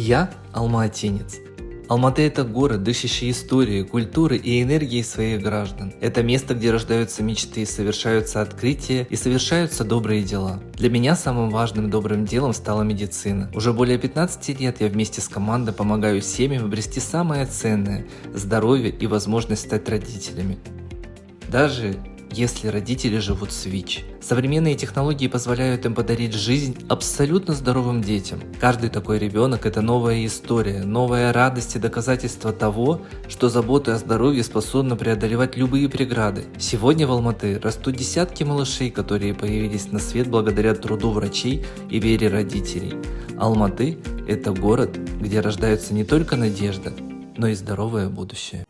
Я алматинец. Алматы – это город, дышащий историей, культурой и энергией своих граждан. Это место, где рождаются мечты, совершаются открытия и совершаются добрые дела. Для меня самым важным добрым делом стала медицина. Уже более 15 лет я вместе с командой помогаю семьям обрести самое ценное – здоровье и возможность стать родителями. Даже если родители живут с ВИЧ. Современные технологии позволяют им подарить жизнь абсолютно здоровым детям. Каждый такой ребенок – это новая история, новая радость и доказательство того, что забота о здоровье способна преодолевать любые преграды. Сегодня в Алматы растут десятки малышей, которые появились на свет благодаря труду врачей и вере родителей. Алматы – это город, где рождается не только надежда, но и здоровое будущее.